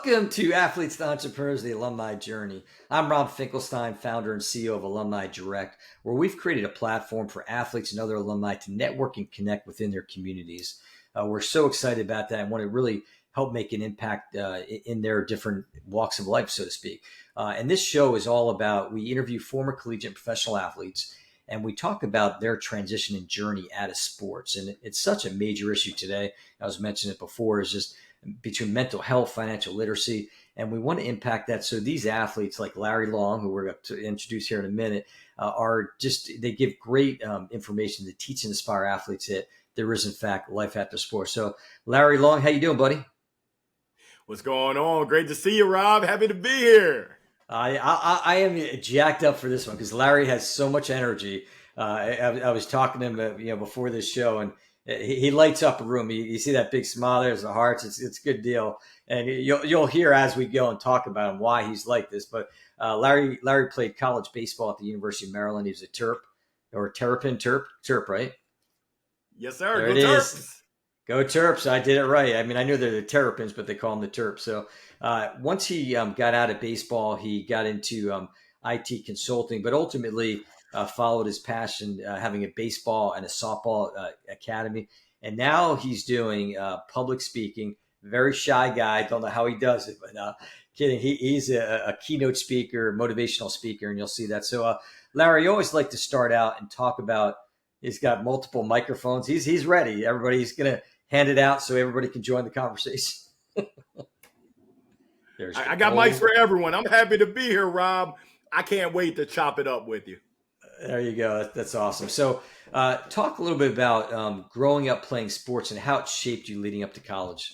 Welcome to Athletes to Entrepreneurs, the Alumni Journey. I'm Rob Finkelstein, founder and CEO of Alumni Direct, where we've created a platform for athletes and other alumni to network and connect within their communities. We're so excited about that and want to really help make an impact in their different walks of life, so to speak. And this show is all about, we interview former collegiate and professional athletes, and we talk about their transition and journey out of sports. And it's such a major issue today. I was mentioning it before, is just between mental health, financial literacy, and we want to impact that. So these athletes like Larry Long, who we're going to introduce here in a minute, they give great information to teach and inspire athletes that there is, in fact, life after sports. So Larry Long, how you doing, buddy? What's going on? Great to see you, Rob. Happy to be here. I am jacked up for this one because Larry has so much energy. I was talking to him, before this show, and he lights up a room. You see that big smile. There's the hearts. It's a good deal, and you'll hear as we go and talk about him why he's like this. But Larry played college baseball at the University of Maryland. He was a Terp, right? Yes, sir. There Go it Terps. is. Go Terps. I did it right. I mean, I knew they're the Terrapins, but they call them the Terps. So once he got out of baseball, he got into IT consulting, but ultimately followed his passion, having a baseball and a softball academy. And now he's doing public speaking. Very shy guy. Don't know how he does it, but kidding. He's a keynote speaker, motivational speaker, and you'll see that. So Larry, you always like to start out and talk about, he's got multiple microphones. He's ready. Everybody's going to hand it out so everybody can join the conversation. I got mics for everyone. I'm happy to be here, Rob. I can't wait to chop it up with you. There you go. That's awesome. So talk a little bit about growing up playing sports and how it shaped you leading up to college.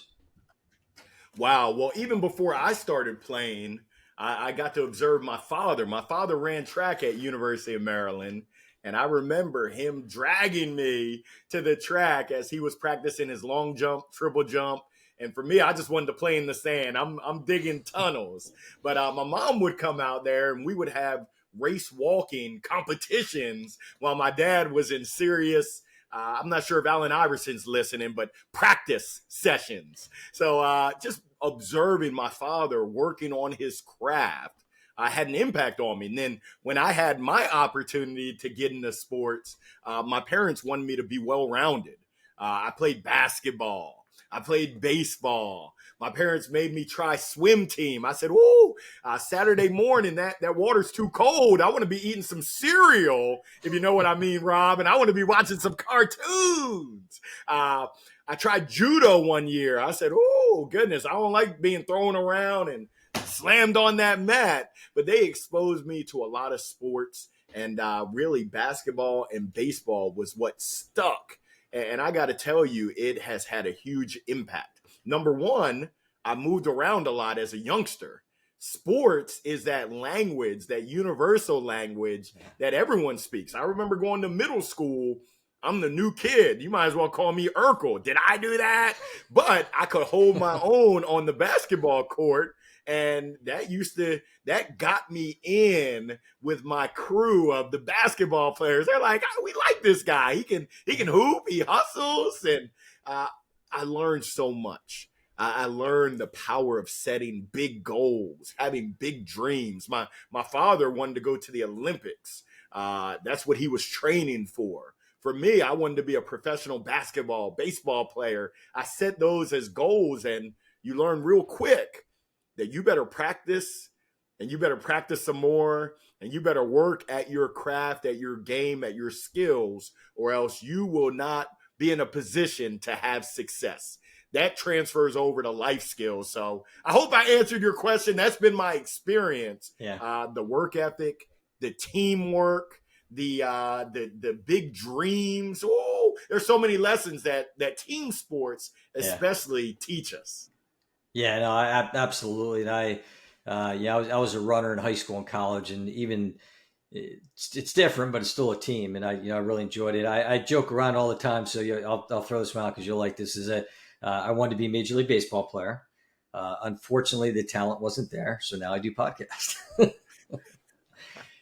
Wow. Well, even before I started playing, I got to observe my father. My father ran track at University of Maryland. And I remember him dragging me to the track as he was practicing his long jump, triple jump. And for me, I just wanted to play in the sand. I'm digging tunnels. But my mom would come out there and we would have race walking competitions while my dad was in serious, I'm not sure if Allen Iverson's listening, but practice sessions. So just observing my father working on his craft had an impact on me. And then when I had my opportunity to get into sports, my parents wanted me to be well-rounded. I played basketball. I played baseball. My parents made me try swim team. I said, Saturday morning, that water's too cold. I want to be eating some cereal, if you know what I mean, Rob. And I want to be watching some cartoons. I tried judo one year. I said, oh, goodness, I don't like being thrown around and slammed on that mat. But they exposed me to a lot of sports, and really basketball and baseball was what stuck. And I got to tell you, it has had a huge impact. Number one, I moved around a lot as a youngster. Sports is that language, that universal language that everyone speaks. I remember going to middle school. I'm the new kid. You might as well call me Urkel. Did I do that? But I could hold my own on the basketball court. And that got me in with my crew of the basketball players. They're like, oh, we like this guy. He can hoop, he hustles. And I learned so much. I learned the power of setting big goals, having big dreams. My father wanted to go to the Olympics. That's what he was training for. For me, I wanted to be a professional basketball, baseball player. I set those as goals, and you learn real quick that you better practice, and you better practice some more, and you better work at your craft, at your game, at your skills, or else you will not be in a position to have success. That transfers over to life skills. So I hope I answered your question. That's been my experience. Yeah. The work ethic, the teamwork, the big dreams. Oh, there's so many lessons that team sports especially teach us. Yeah, no, absolutely. And I was a runner in high school and college, and even it's different, but it's still a team. And I really enjoyed it. I joke around all the time. So I'll throw this one out because you'll like this. Is that I wanted to be a Major League Baseball player. Unfortunately, the talent wasn't there. So now I do podcasts.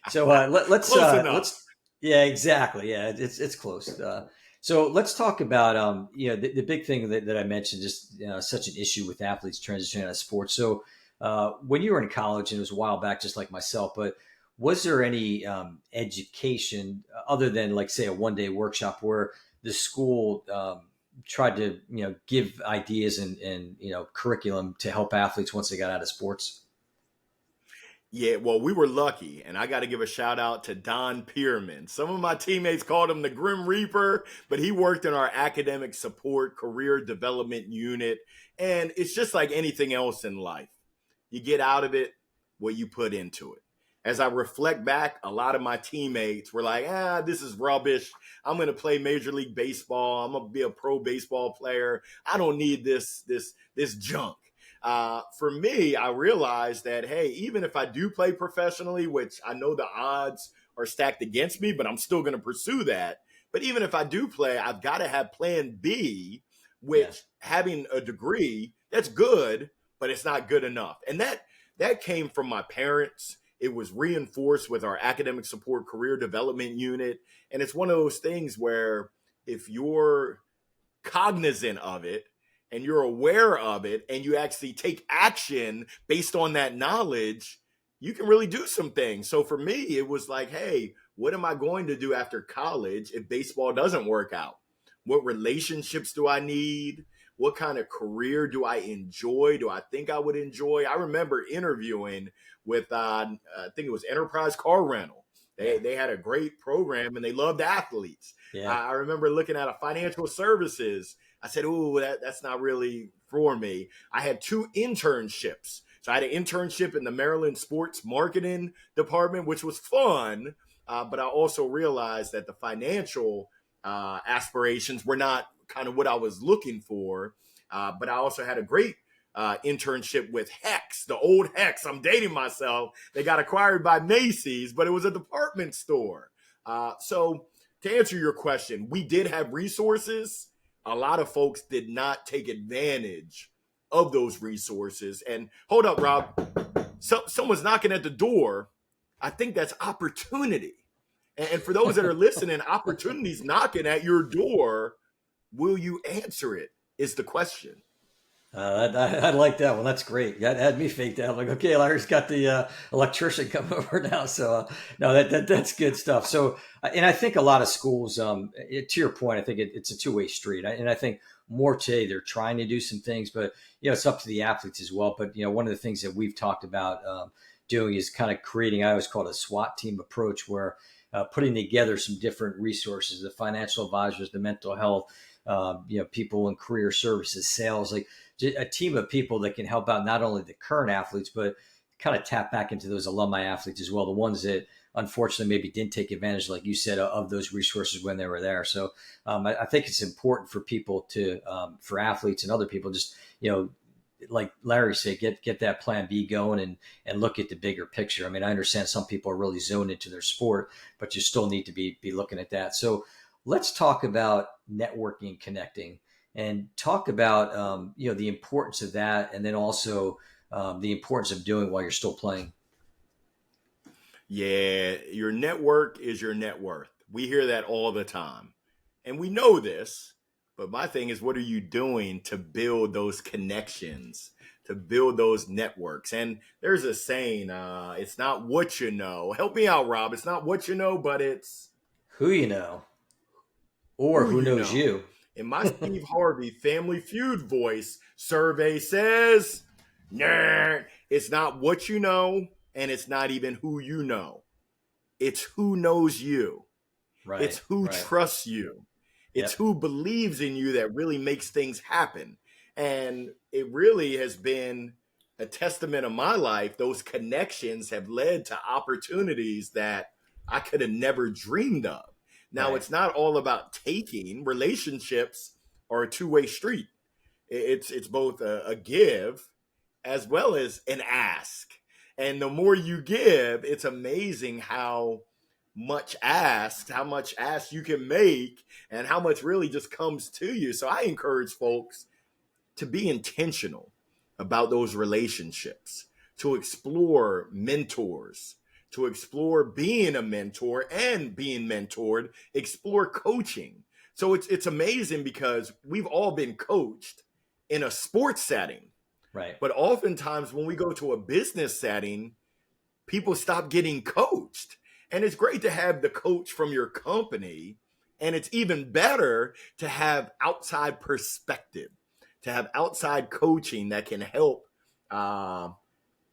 So let's. Yeah, exactly. Yeah, it's close. So let's talk about the big thing that I mentioned, just such an issue with athletes transitioning out of sports. So When you were in college, and it was a while back, just like myself, but was there any education other than, like, say, a 1 day workshop where the school tried to, give ideas and curriculum to help athletes once they got out of sports? Yeah, well, we were lucky, and I got to give a shout out to Don Pierman. Some of my teammates called him the Grim Reaper, but he worked in our academic support career development unit. And it's just like anything else in life. You get out of it what you put into it. As I reflect back, a lot of my teammates were like, this is rubbish. I'm going to play Major League Baseball. I'm going to be a pro baseball player. I don't need this junk. For me, I realized that, hey, even if I do play professionally, which I know the odds are stacked against me, but I'm still going to pursue that. But even if I do play, I've got to have plan B, Yeah. which having a degree, that's good, but it's not good enough. And that came from my parents. It was reinforced with our academic support career development unit. And it's one of those things where if you're cognizant of it and you're aware of it and you actually take action based on that knowledge, you can really do some things. So for me, it was like, hey, what am I going to do after college if baseball doesn't work out? What relationships do I need? What kind of career do I enjoy? Do I think I would enjoy? I remember interviewing with, I think it was Enterprise Car Rental. Yeah. They had a great program and they loved athletes. Yeah. I remember looking at a financial services. I said, "Ooh, that's not really for me." I had two internships. So I had an internship in the Maryland Sports Marketing Department, which was fun. But I also realized that the financial aspirations were not kind of what I was looking for. But I also had a great internship with Hex, the old Hex. I'm dating myself. They got acquired by Macy's, but it was a department store. So to answer your question, we did have resources. A lot of folks did not take advantage of those resources. And hold up, Rob. Someone's knocking at the door. I think that's opportunity. And for those that are listening, opportunity's knocking at your door. Will you answer it? Is the question. I like that one. That's great. That had me faked out. Like, okay, Larry's got the electrician coming over now. So, no, that's good stuff. So, and I think a lot of schools, to your point, I think it's a two-way street. And I think more today they're trying to do some things, but it's up to the athletes as well. But one of the things that we've talked about doing is kind of creating. I always call it a SWAT team approach, where putting together some different resources: the financial advisors, the mental health, people in career services, sales, like a team of people that can help out not only the current athletes, but kind of tap back into those alumni athletes as well, the ones that unfortunately maybe didn't take advantage, like you said, of those resources when they were there. So I think it's important for people to, for athletes and other people, just, like Larry said, get that plan B going and look at the bigger picture. I mean, I understand some people are really zoned into their sport, but you still need to be looking at that. So let's talk about networking and connecting, and talk about the importance of that, and then also the importance of doing while you're still playing. Yeah, your network is your net worth. We hear that all the time. And we know this, but my thing is, what are you doing to build those connections, to build those networks? And there's a saying, it's not what you know. Help me out, Rob. It's not what you know, but it's Who you know, or who who you knows know. you. In my Steve Harvey Family Feud voice, survey says, nah, it's not what you know, and it's not even who you know. It's who knows you. It's Right, who right. trusts you. It's Yep. who believes in you that really makes things happen. And it really has been a testament of my life. Those connections have led to opportunities that I could have never dreamed of. Now, Right. it's not all about taking. Relationships are a two-way street. It's both a give as well as an ask. And the more you give, it's amazing how much ask you can make, and how much really just comes to you. So I encourage folks to be intentional about those relationships, to explore mentors, to explore being a mentor and being mentored, explore coaching. So it's amazing because we've all been coached in a sports setting. Right. But oftentimes when we go to a business setting, people stop getting coached. And it's great to have the coach from your company. And it's even better to have outside perspective, to have outside coaching that can uh,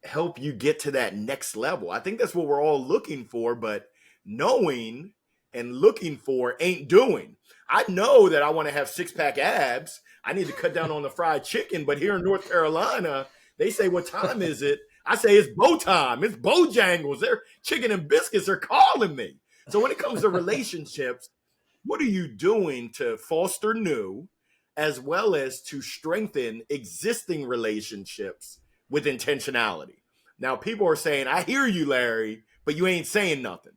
help you get to that next level. I think that's what we're all looking for, but knowing and looking for ain't doing. I know that I want to have six pack abs. I need to cut down on the fried chicken, but here in North Carolina, they say, "What time is it?" I say, "It's bow time. It's Bojangles. Their chicken and biscuits are calling me." So when it comes to relationships, what are you doing to foster new as well as to strengthen existing relationships with intentionality? Now, people are saying, "I hear you, Larry, but you ain't saying nothing."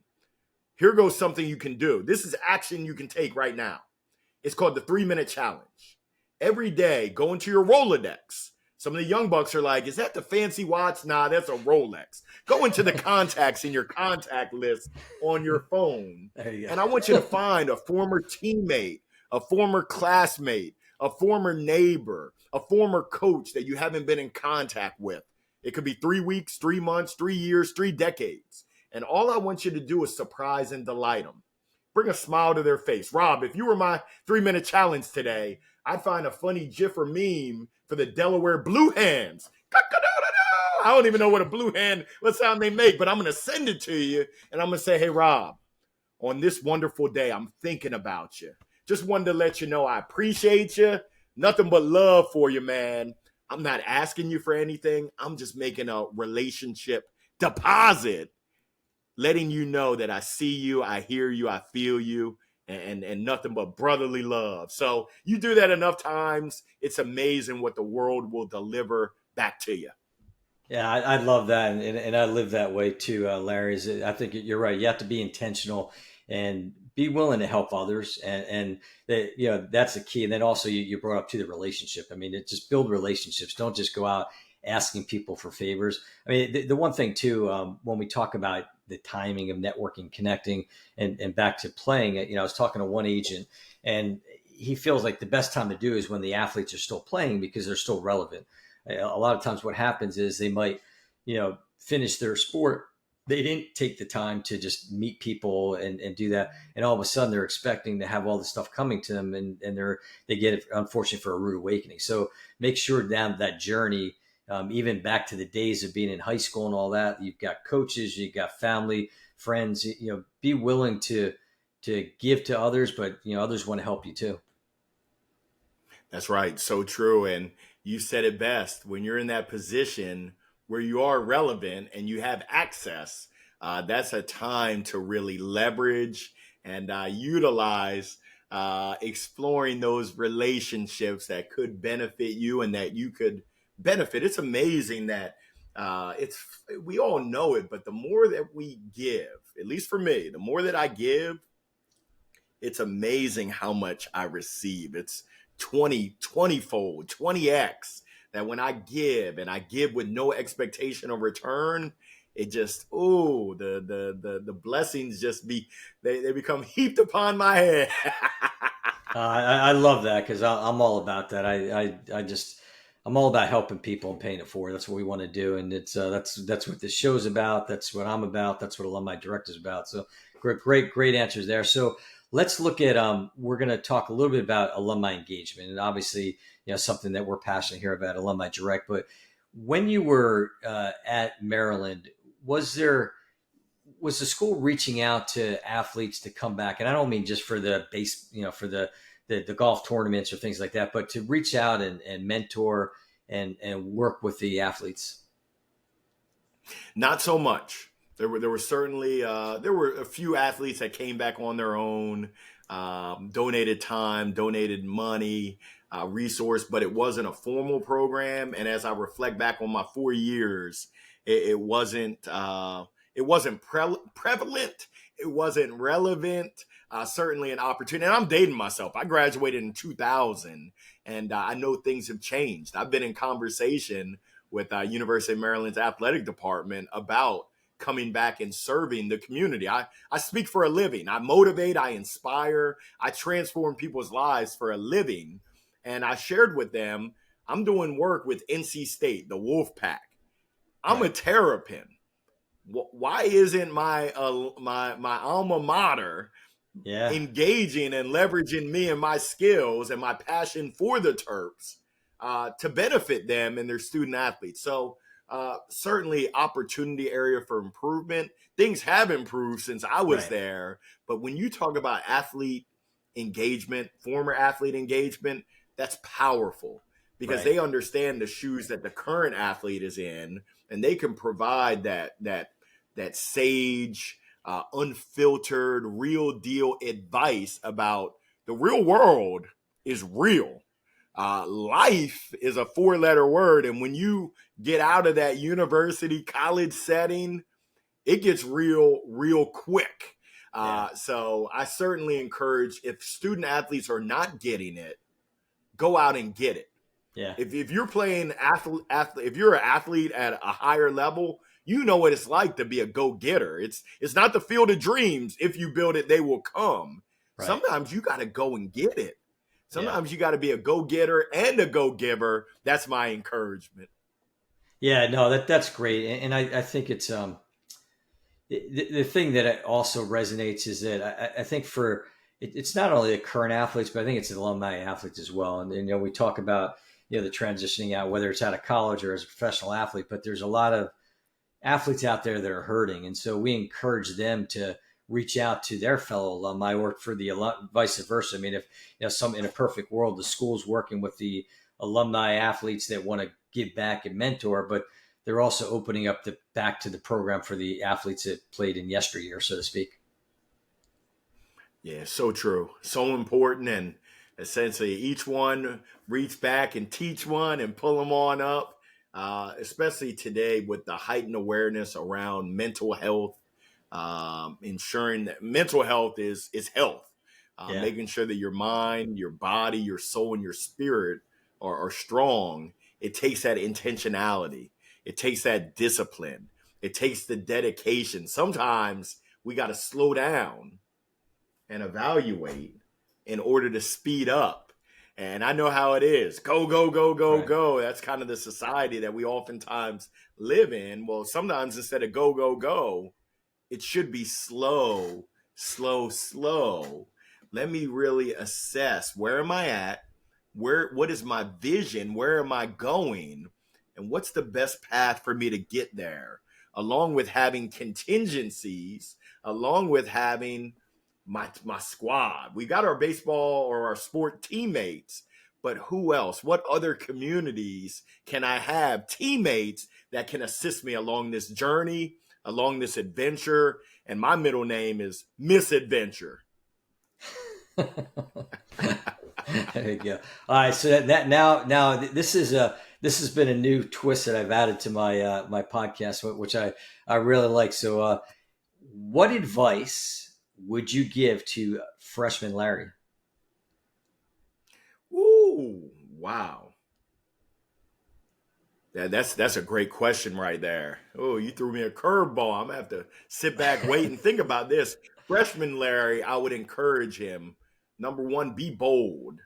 Here goes something you can do. This is action you can take right now. It's called the 3-minute challenge. Every day, go into your Rolodex. Some of the young bucks are like, "Is that the fancy watch?" Nah, that's a Rolex. Go into the contacts in your contact list on your phone. There you And I want you to find a former teammate, a former classmate, a former neighbor, a former coach that you haven't been in contact with. It could be 3 weeks, 3 months, 3 years, 3 decades. And all I want you to do is surprise and delight them. Bring a smile to their face. Rob, if you were my 3-minute challenge today, I'd find a funny GIF or meme for the Delaware Blue Hands. I don't even know what a blue hand, what sound they make, but I'm going to send it to you. And I'm going to say, "Hey, Rob, on this wonderful day, I'm thinking about you. Just wanted to let you know I appreciate you. Nothing but love for you, man. I'm not asking you for anything. I'm just making a relationship deposit, letting you know that I see you, I hear you, I feel you, and nothing but brotherly love." So you do that enough times, it's amazing what the world will deliver back to you. Yeah, I love that, and I live that way too, Larry. I think you're right. You have to be intentional and be willing to help others, and that, that's the key. And then also you brought up to the relationship. I mean, just build relationships. Don't just go out asking people for favors. I mean, the one thing too, when we talk about the timing of networking, connecting, and back to playing, I was talking to one agent, and he feels like the best time to do is when the athletes are still playing because they're still relevant. A lot of times what happens is they might, finish their sport. They didn't take the time to just meet people and do that. And all of a sudden they're expecting to have all this stuff coming to them, and they get it, unfortunately, for a rude awakening. So make sure down that journey, even back to the days of being in high school and all that, you've got coaches, you've got family, friends, be willing to give to others, but others want to help you too. That's right. So true. And you said it best. When you're in that position where you are relevant and you have access, that's a time to really leverage and utilize exploring those relationships that could benefit you and that you could benefit. It's amazing that it's we all know it, but the more that we give, at least for me, the more that I give, it's amazing how much I receive. It's 20 fold, 20x, that when I give and I give with no expectation of return, it just, oh, the blessings just they become heaped upon my head. I love that because I'm all about that. I'm all about helping people and paying it forward. That's what we want to do, and it's that's what this show's about. That's what I'm about. That's what Alumni Direct is about. So great answers there. So let's look at we're going to talk a little bit about alumni engagement, and obviously something that we're passionate here about Alumni Direct. But when you were at Maryland, was the school reaching out to athletes to come back? And I don't mean just for the base, for the golf tournaments or things like that, but to reach out and mentor and work with the athletes. Not so much. There were certainly there were a few athletes that came back on their own, donated time, donated money, resource, but it wasn't a formal program. And as I reflect back on my 4 years, it wasn't prevalent. It wasn't relevant. Certainly an opportunity. And I'm dating myself. I graduated in 2000, and I know things have changed. I've been in conversation with University of Maryland's athletic department about coming back and serving the community. I speak for a living. I motivate, I inspire, I transform people's lives for a living. And I shared with them, I'm doing work with NC State, the Wolf Pack. I'm a Right. Terrapin. Why isn't my alma mater Yeah. engaging and leveraging me and my skills and my passion for the Terps to benefit them and their student athletes? So certainly opportunity area for improvement. Things have improved since I was Right. there, but when you talk about athlete engagement, former athlete engagement, that's powerful because Right. they understand the shoes that the current athlete is in, and they can provide that sage, unfiltered, real deal advice about the real world is real. Life is a 4-letter word, and when you get out of that university college setting, it gets real quick. Yeah. So I certainly encourage, if student athletes are not getting it, go out and get it. Yeah. If you're playing if you're an athlete at a higher level, you know what it's like to be a go-getter. It's not the field of dreams. If you build it, they will come. Right. Sometimes you got to go and get it. Yeah. Sometimes you got to be a go-getter and a go-giver. That's my encouragement. Yeah. No, that's great. And I think it's, the thing that also resonates is that I think for it's not only the current athletes, but I think it's the alumni athletes as well. And we talk about the transitioning out, whether it's out of college or as a professional athlete, but there's a lot of athletes out there that are hurting, and so we encourage them to reach out to their fellow alumni, or for the vice versa. I mean, if some in a perfect world, the school's working with the alumni athletes that want to give back and mentor, but they're also opening up the back to the program for the athletes that played in yesteryear, so to speak. Yeah, so true. So important. And essentially, each one reach back and teach one and pull them on up, especially today with the heightened awareness around mental health, ensuring that mental health is health, Yeah, making sure that your mind, your body, your soul, and your spirit are strong. It takes that intentionality, it takes that discipline, it takes the dedication. Sometimes we got to slow down and evaluate in order to speed up. And I know how it is. Go, go, go, go, right. go. That's kind of the society that we oftentimes live in. Well, sometimes instead of go, go, go, it should be slow, slow, slow. Let me really assess, where am I at? What is my vision? Where am I going? And what's the best path for me to get there? Along with having contingencies, along with having my squad. We got our baseball or our sport teammates, but who else? What other communities can I have teammates that can assist me along this journey, along this adventure? And my middle name is Misadventure. There you go. All right, so that now this has been a new twist that I've added to my podcast, which I really like. So, what advice would you give to freshman Larry? Ooh, wow. That's a great question right there. Oh, you threw me a curveball. I'm gonna have to sit back, wait, and think about this. Freshman Larry, I would encourage him. Number one, be bold,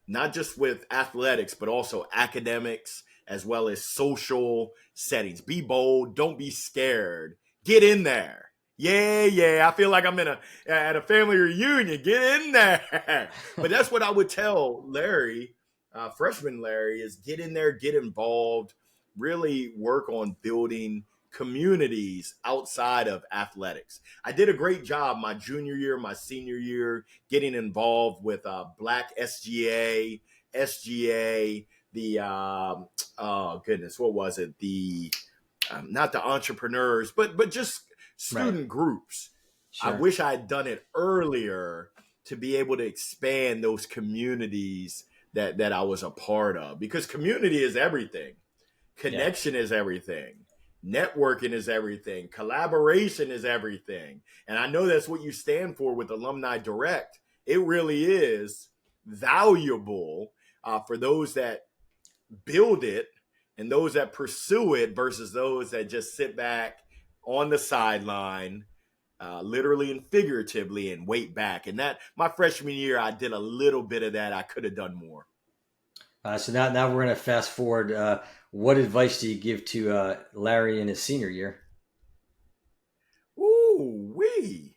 not just with athletics, but also academics as well as social settings. Be bold. Don't be scared. Get in there. Yeah, yeah. I feel like I'm at a family reunion. Get in there. But that's what I would tell Larry, freshman Larry, is get in there, get involved, really work on building communities outside of athletics. I did a great job my junior year, my senior year, getting involved with Black SGA, the oh goodness, what was it? The not the entrepreneurs, but just Right. student groups. I Sure. wish I had done it earlier to be able to expand those communities that I was a part of, because community is everything. Yeah. Connection is everything. Networking is everything. Collaboration is everything. And I know that's what you stand for with Alumni Direct. It really is valuable for those that build it and those that pursue it versus those that just sit back on the sideline, literally and figuratively, and wait back. And that my freshman year, I did a little bit of that. I could have done more. So now we're going to fast forward. What advice do you give to Larry in his senior year? Ooh, wee.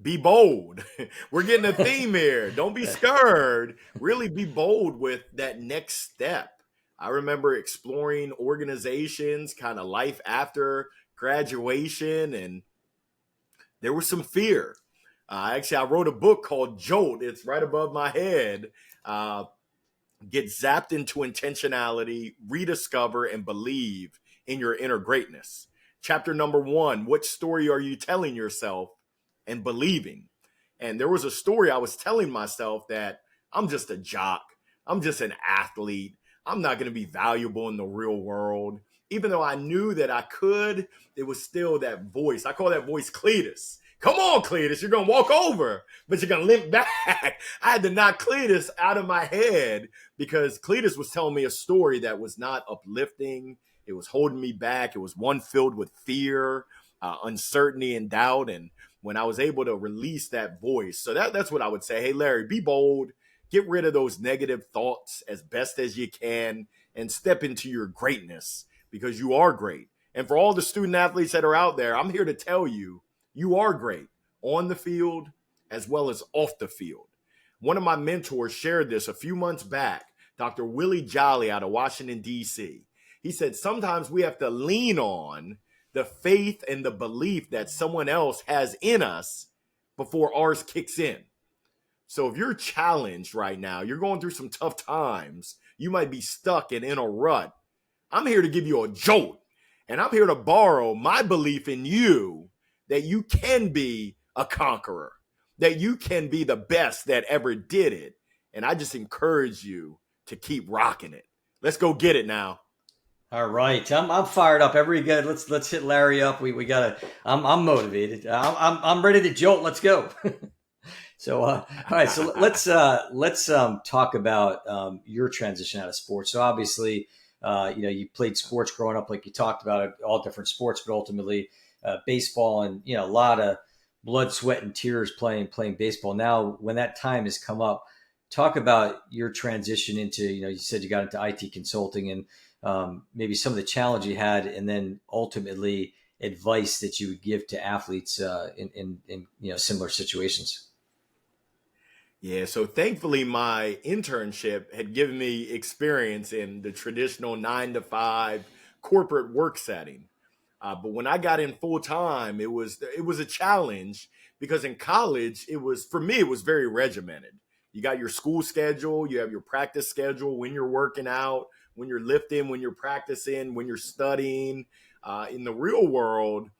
Be bold. We're getting a theme here. Don't be scared. Really be bold with that next step. I remember exploring organizations, kind of life after graduation, and there was some fear. Actually, I wrote a book called Jolt. It's right above my head. Uh, get zapped into intentionality, rediscover, and believe in your inner greatness. Chapter number 1, what story are you telling yourself and believing? And there was a story I was telling myself that I'm just a jock, I'm just an athlete, I'm not going to be valuable in the real world. Even though I knew that I could, it was still that voice. I call that voice Cletus. Come on, Cletus, you're going to walk over, but you're going to limp back. I had to knock Cletus out of my head because Cletus was telling me a story that was not uplifting. It was holding me back. It was one filled with fear, uncertainty, and doubt. And when I was able to release that voice, so that's what I would say. Hey, Larry, be bold. Get rid of those negative thoughts as best as you can and step into your greatness because you are great. And for all the student athletes that are out there, I'm here to tell you, you are great on the field as well as off the field. One of my mentors shared this a few months back, Dr. Willie Jolly out of Washington, D.C. He said, sometimes we have to lean on the faith and the belief that someone else has in us before ours kicks in. So if you're challenged right now, you're going through some tough times, you might be stuck and in a rut. I'm here to give you a jolt, and I'm here to borrow my belief in you that you can be a conqueror, that you can be the best that ever did it. And I just encourage you to keep rocking it. Let's go get it now. All right, I'm fired up. Every good. Let's hit Larry up. We gotta. I'm motivated. I'm ready to jolt. Let's go. So all right. So let's talk about your transition out of sports. So obviously, you played sports growing up, like you talked about, all different sports, but ultimately baseball, and a lot of blood, sweat, and tears playing baseball. Now, when that time has come up, talk about your transition into, you said you got into IT consulting, and maybe some of the challenge you had, and then ultimately advice that you would give to athletes in similar situations. Yeah, so thankfully my internship had given me experience in the traditional 9 to 5 corporate work setting. But when I got in full time, it was a challenge because in college it was very regimented. You got your school schedule, you have your practice schedule when you're working out, when you're lifting, when you're practicing, when you're studying. In the real world,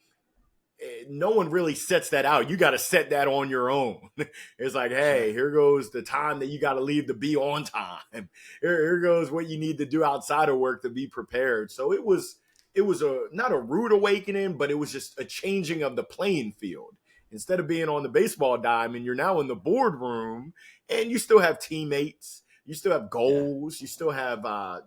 no one really sets that out. You got to set that on your own. It's like, hey, Sure. here goes the time that you got to leave to be on time. Here goes what you need to do outside of work to be prepared. So it was a not a rude awakening, but it was just a changing of the playing field. Instead of being on the baseball diamond, you're now in the boardroom, and you still have teammates, you still have Yeah. goals, you still have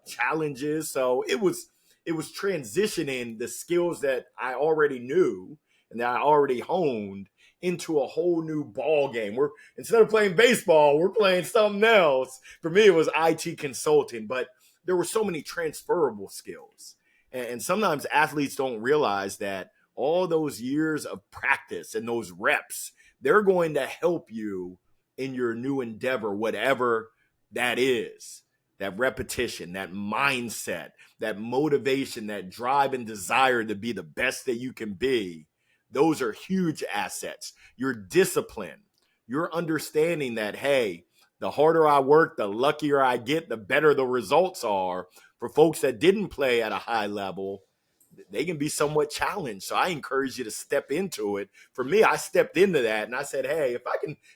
challenges. So it was transitioning the skills that I already knew and that I already honed into a whole new ball game. We're instead of playing baseball, we're playing something else. For me, it was IT consulting, but there were so many transferable skills. And sometimes athletes don't realize that all those years of practice and those reps, they're going to help you in your new endeavor, whatever that is. That repetition, that mindset, that motivation, that drive and desire to be the best that you can be, those are huge assets. Your discipline, your understanding that, hey, the harder I work, the luckier I get, the better the results are. For folks that didn't play at a high level, they can be somewhat challenged. So I encourage you to step into it. For me, I stepped into that and I said, hey, if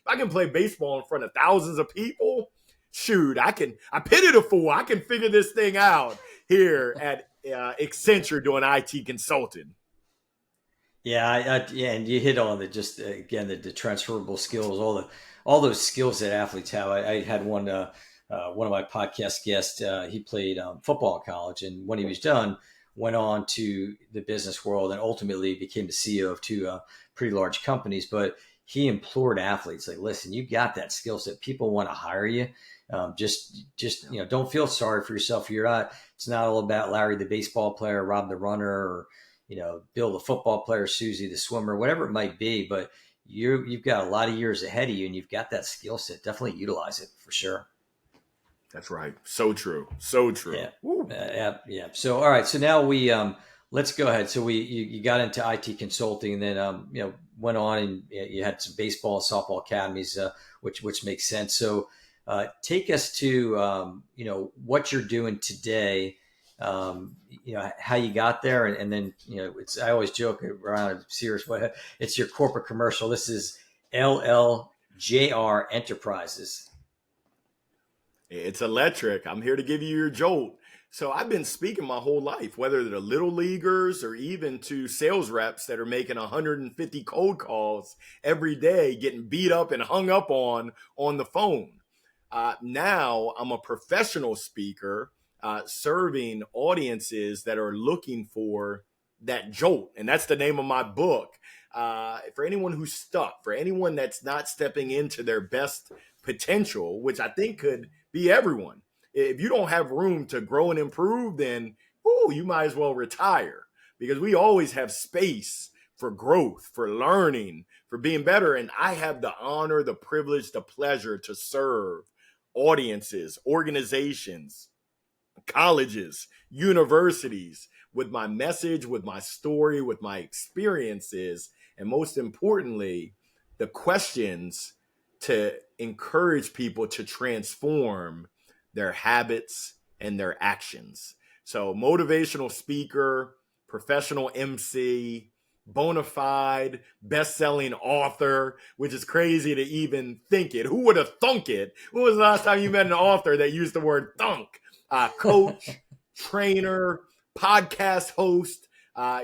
I can play baseball in front of thousands of people, shoot, I pity the fool. I can figure this thing out here at Accenture doing IT consulting. Yeah, yeah, and you hit on the just again the transferable skills, all those skills that athletes have. I had one of my podcast guests. He played football in college, and when he was done, went on to the business world, and ultimately became the CEO of two pretty large companies. But he implored athletes like, listen, you got that skill set. People want to hire you. Just don't feel sorry for yourself. You're not. It's not all about Larry the baseball player, Rob the runner, or Bill the football player, Susie the swimmer, whatever it might be. But you've got a lot of years ahead of you, and you've got that skill set. Definitely utilize it for sure. That's right. So true. So true. Yeah. So all right. So now we let's go ahead. So you got into IT consulting, and then went on and you had some baseball and softball academies, which makes sense. So take us to what you're doing today. How you got there, and then I always joke around serious, but it's your corporate commercial. This is LLJR Enterprises. It's electric. I'm here to give you your jolt. So I've been speaking my whole life, whether they're little leaguers or even to sales reps that are making 150 cold calls every day, getting beat up and hung up on the phone. Now I'm a professional speaker serving audiences that are looking for that jolt. And that's the name of my book. For anyone who's stuck, for anyone that's not stepping into their best potential, which I think could be everyone. If you don't have room to grow and improve, then you might as well retire, because we always have space for growth, for learning, for being better. And I have the honor, the privilege, the pleasure to serve audiences, organizations, colleges, universities with my message, with my story, with my experiences, and most importantly, the questions to encourage people to transform their habits and their actions. So motivational speaker, professional MC, bona fide best-selling author, which is crazy to even think it. Who would have thunk it? When was the last time you met an author that used the word thunk? Coach, trainer, podcast host,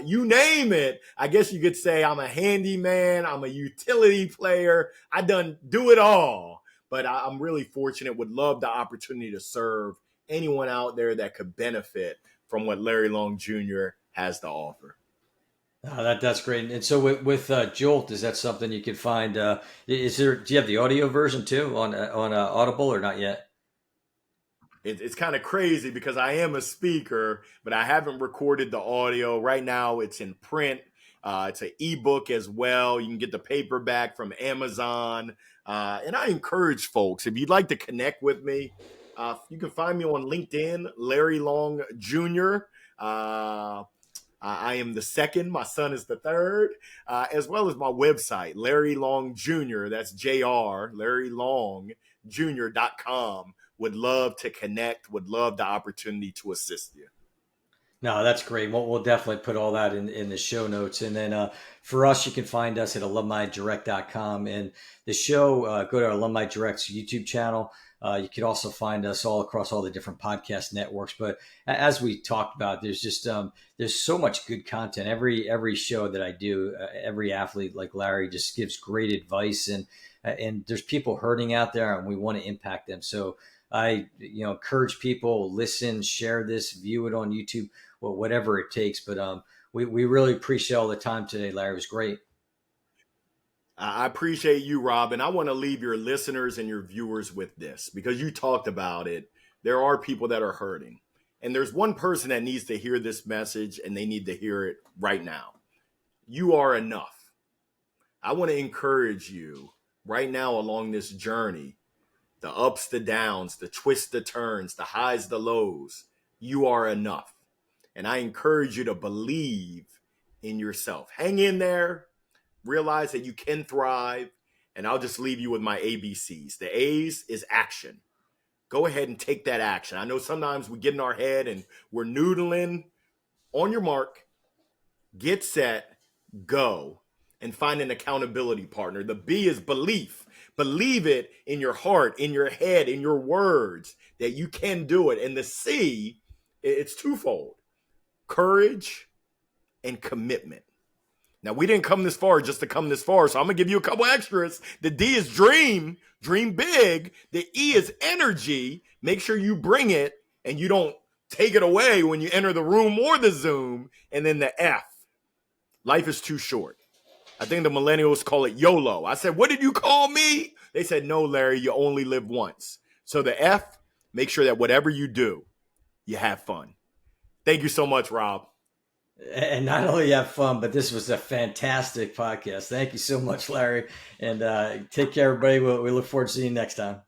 you name it. I guess you could say I'm a handyman, I'm a utility player. I done do it all. But I'm really fortunate, would love the opportunity to serve anyone out there that could benefit from what Larry Long Jr. has to offer. That's great. And so with Jolt, is that something you can find? Do you have the audio version too on Audible, or not yet? It's kind of crazy because I am a speaker, but I haven't recorded the audio. Right now it's in print. It's an ebook as well. You can get the paperback from Amazon. And I encourage folks, if you'd like to connect with me, you can find me on LinkedIn, Larry Long Jr. I am the second. My son is the third, as well as my website, Larry Long Jr. That's JR, LarryLongJr.com. Would love to connect, would love the opportunity to assist you. No, that's great. We'll definitely put all that in the show notes. And then for us, you can find us at alumnidirect.com. And the show, go to Alumni Direct's YouTube channel. You can also find us all across all the different podcast networks. But as we talked about, there's just there's so much good content. Every show that I do, every athlete like Larry just gives great advice. And there's people hurting out there, and we want to impact them. So I encourage people, listen, share this, view it on YouTube, whatever it takes. But we really appreciate all the time today, Larry. It was great. I appreciate you, Rob. And I want to leave your listeners and your viewers with this, because you talked about it. There are people that are hurting. And there's one person that needs to hear this message, and they need to hear it right now. You are enough. I want to encourage you right now along this journey, the ups, the downs, the twists, the turns, the highs, the lows. You are enough. And I encourage you to believe in yourself. Hang in there. Realize that you can thrive. And I'll just leave you with my ABCs. The A's is action. Go ahead and take that action. I know sometimes we get in our head and we're noodling. On your mark, get set, go, and find an accountability partner. The B is belief. Believe it in your heart, in your head, in your words that you can do it. And the C, it's twofold: courage and commitment. Now, we didn't come this far just to come this far, so I'm going to give you a couple extras. The D is dream big. The E is energy. Make sure you bring it and you don't take it away when you enter the room or the Zoom. And then the F, life is too short. I think the millennials call it YOLO. I said, what did you call me? They said, no, Larry, you only live once. So the F, make sure that whatever you do, you have fun. Thank you so much, Rob. And not only have fun, but this was a fantastic podcast. Thank you so much, Larry. And take care, everybody. We look forward to seeing you next time.